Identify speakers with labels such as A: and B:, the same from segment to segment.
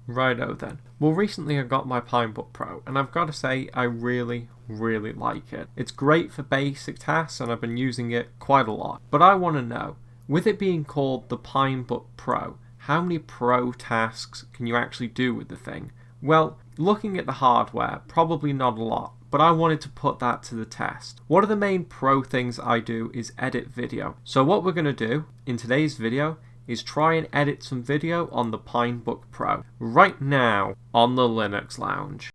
A: Righto then. Well, recently I got my PineBook Pro, and I've got to say I really like it. It's great for basic tasks, and I've been using it quite a lot. But I want to know, with it being called the PineBook Pro, how many pro tasks can you actually do with the thing? Well, looking at the hardware, probably not a lot, but I wanted to put that to the test. One of the main pro things I do is edit video. So what we're going to do in today's video is try and edit some video on the PineBook Pro right now on the Linux Lounge.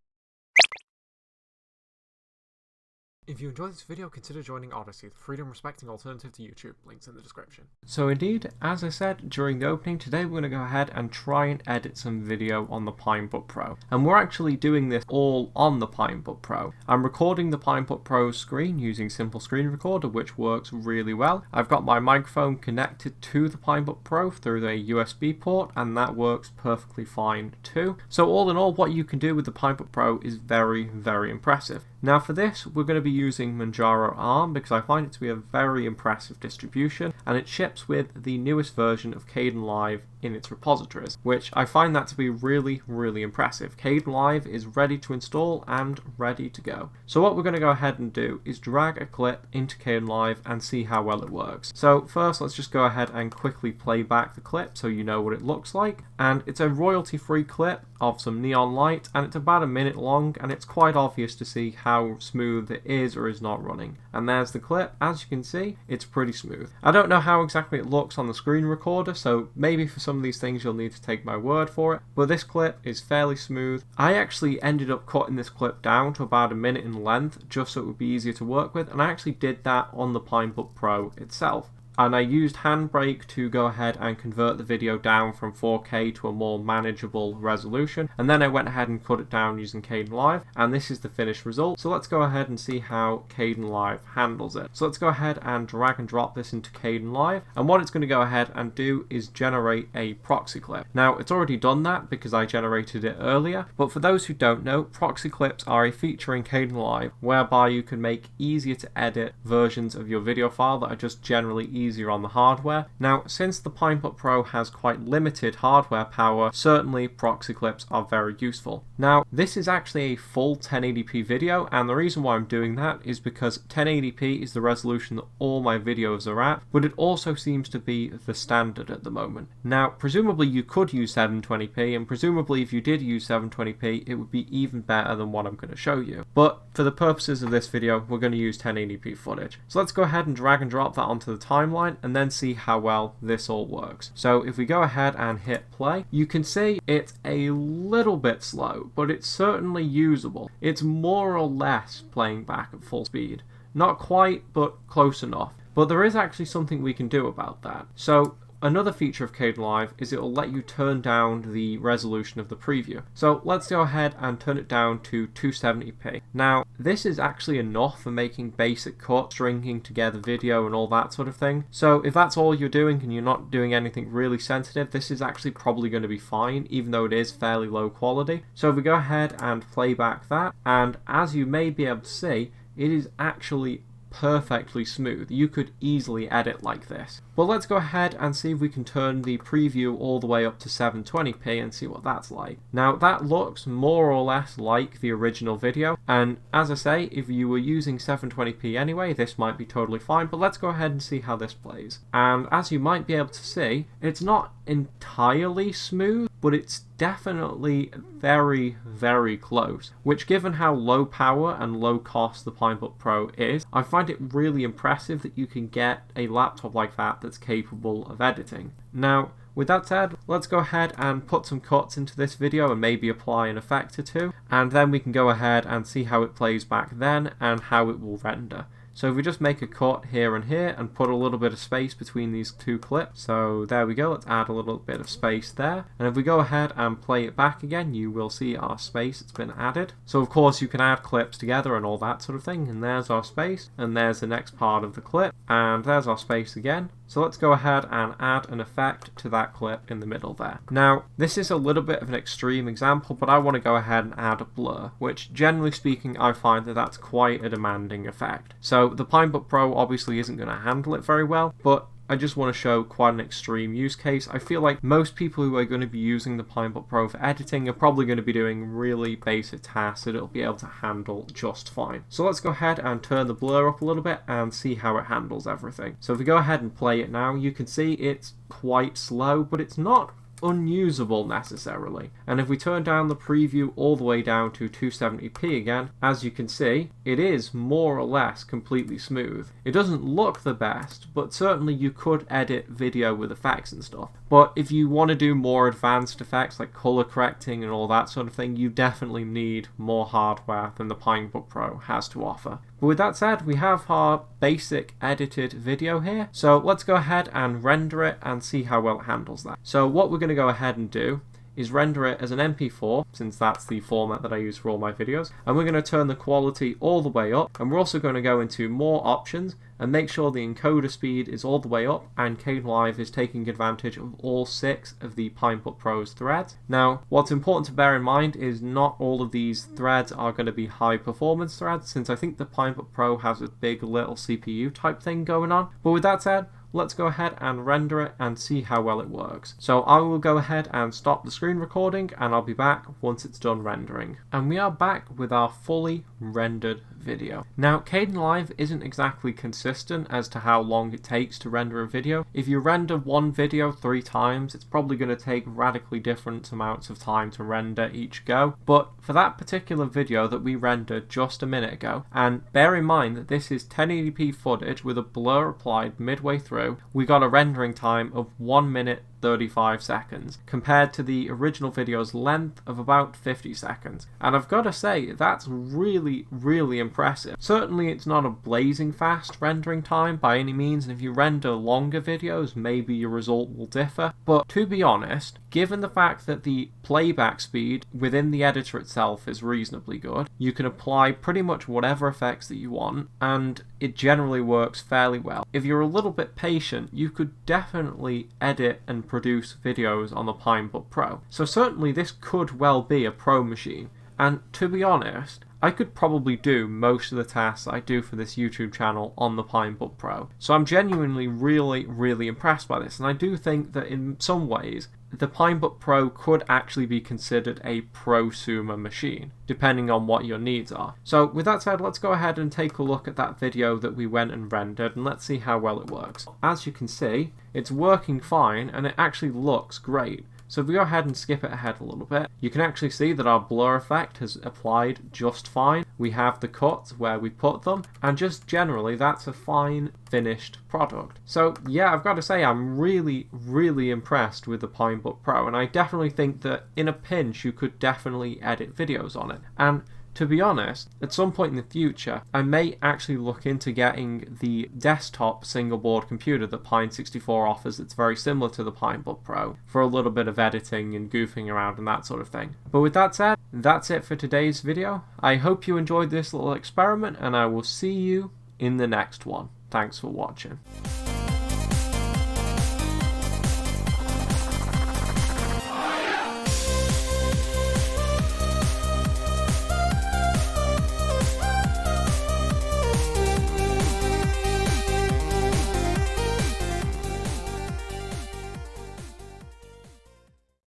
A: If you enjoyed this video, consider joining Odyssey, the freedom-respecting alternative to YouTube. Links in the description. So indeed, as I said during the opening, today we're going to go ahead and try and edit some video on the PineBook Pro. And we're actually doing this all on the PineBook Pro. I'm recording the PineBook Pro screen using Simple Screen Recorder, which works really well. I've got my microphone connected to the PineBook Pro through the USB port, and that works perfectly fine too. So all in all, what you can do with the PineBook Pro is very impressive. Now for this, we're going to be using Manjaro ARM because I find it to be a very impressive distribution, and it ships with the newest version of Kdenlive in its repositories, which I find that to be really impressive. Kdenlive is ready to install and ready to go. So what we're going to go ahead and do is drag a clip into Kdenlive and see how well it works. So first, let's just go ahead and quickly play back the clip so you know what it looks like. And it's a royalty-free clip of some neon light, and it's about a minute long, and it's quite obvious to see how smooth it is or is not running. And there's the clip. As you can see, it's pretty smooth. I don't know how exactly it looks on the screen recorder, so maybe for some of these things you'll need to take my word for it, but this clip is fairly smooth. I actually ended up cutting this clip down to about a minute in length just so it would be easier to work with, and I actually did that on the PineBook Pro itself. And I used Handbrake to go ahead and convert the video down from 4K to a more manageable resolution, and then I went ahead and cut it down using Kdenlive, and this is the finished result. So let's go ahead and see how Kdenlive handles it. So let's go ahead and drag and drop this into Kdenlive, and what it's going to go ahead and do is generate a proxy clip. Now it's already done that because I generated it earlier, but for those who don't know, proxy clips are a feature in Kdenlive whereby you can make easier to edit versions of your video file that are just generally easier on the hardware. Now, since the PineBook Pro has quite limited hardware power, certainly proxy clips are very useful. Now, this is actually a full 1080p video, and the reason why I'm doing that is because 1080p is the resolution that all my videos are at, but it also seems to be the standard at the moment. Now, presumably you could use 720p, and presumably if you did use 720p, it would be even better than what I'm going to show you. But for the purposes of this video, we're going to use 1080p footage. So let's go ahead and drag and drop that onto the timeline and then see how well this all works. So if we go ahead and hit play, you can see it's a little bit slow, but it's certainly usable. It's more or less playing back at full speed. Not quite, but close enough. But there is actually something we can do about that. So another feature of Kdenlive is it will let you turn down the resolution of the preview. So let's go ahead and turn it down to 270p. Now, this is actually enough for making basic cuts, stringing together video and all that sort of thing. So if that's all you're doing and you're not doing anything really sensitive, this is actually probably going to be fine, even though it is fairly low quality. So if we go ahead and play back that, and as you may be able to see, it is actually perfectly smooth. You could easily edit like this. But let's go ahead and see if we can turn the preview all the way up to 720p and see what that's like. Now that looks more or less like the original video, and as I say, if you were using 720p anyway, this might be totally fine, but let's go ahead and see how this plays. And as you might be able to see, it's not entirely smooth, but it's definitely very close, which given how low power and low cost the PineBook Pro is, I find it really impressive that you can get a laptop like that that's capable of editing. Now, with that said, let's go ahead and put some cuts into this video and maybe apply an effect or two, and then we can go ahead and see how it plays back then and how it will render. So if we just make a cut here and here and put a little bit of space between these two clips, so there we go, let's add a little bit of space there. And if we go ahead and play it back again, you will see our space that's been added. So of course you can add clips together and all that sort of thing, and there's our space, and there's the next part of the clip, and there's our space again. So let's go ahead and add an effect to that clip in the middle there. Now, this is a little bit of an extreme example, but I want to go ahead and add a blur, which generally speaking I find that that's quite a demanding effect. So the PineBook Pro obviously isn't going to handle it very well, but I just want to show quite an extreme use case. I feel like most people who are going to be using the PineBook Pro for editing are probably going to be doing really basic tasks that it'll be able to handle just fine. So let's go ahead and turn the blur up a little bit and see how it handles everything. So if we go ahead and play it now, you can see it's quite slow, but it's not unusable necessarily. And if we turn down the preview all the way down to 270p again, as you can see, it is more or less completely smooth. It doesn't look the best, but certainly you could edit video with effects and stuff. But if you want to do more advanced effects like color correcting and all that sort of thing, you definitely need more hardware than the PineBook Pro has to offer. But with that said, we have our basic edited video here. So let's go ahead and render it and see how well it handles that. So what we're going to go ahead and do is render it as an MP4, since that's the format that I use for all my videos. And we're going to turn the quality all the way up. And we're also going to go into more options and make sure the encoder speed is all the way up, and Kdenlive is taking advantage of all 6 of the PineBook Pro's threads. Now, what's important to bear in mind is not all of these threads are going to be high performance threads, since I think the PineBook Pro has a big little CPU type thing going on. But with that said, let's go ahead and render it and see how well it works. So I will go ahead and stop the screen recording, and I'll be back once it's done rendering. And we are back with our fully rendered video. Now, Kdenlive isn't exactly consistent as to how long it takes to render a video. If you render one video 3 times, it's probably going to take radically different amounts of time to render each go. But for that particular video that we rendered just a minute ago, and bear in mind that this is 1080p footage with a blur applied midway through, we got a rendering time of 1 minute 35 seconds compared to the original video's length of about 50 seconds. And I've got to say, that's really impressive. Certainly it's not a blazing fast rendering time by any means, and if you render longer videos, maybe your result will differ. But to be honest, given the fact that the playback speed within the editor itself is reasonably good, you can apply pretty much whatever effects that you want, and it generally works fairly well. If you're a little bit patient, you could definitely edit and produce videos on the PineBook Pro. So certainly this could well be a pro machine, and to be honest, I could probably do most of the tasks I do for this YouTube channel on the PineBook Pro. So I'm genuinely really impressed by this, and I do think that in some ways the PineBook Pro could actually be considered a prosumer machine, depending on what your needs are. So with that said, let's go ahead and take a look at that video that we went and rendered, and let's see how well it works. As you can see, it's working fine, and it actually looks great. So if we go ahead and skip it ahead a little bit, you can actually see that our blur effect has applied just fine. We have the cuts where we put them, and just generally that's a fine finished product. So yeah, I've got to say I'm really impressed with the PineBook Pro, and I definitely think that in a pinch you could definitely edit videos on it. And to be honest, at some point in the future, I may actually look into getting the desktop single board computer that Pine64 offers that's very similar to the PineBook Pro for a little bit of editing and goofing around and that sort of thing. But with that said, that's it for today's video. I hope you enjoyed this little experiment, and I will see you in the next one. Thanks for watching.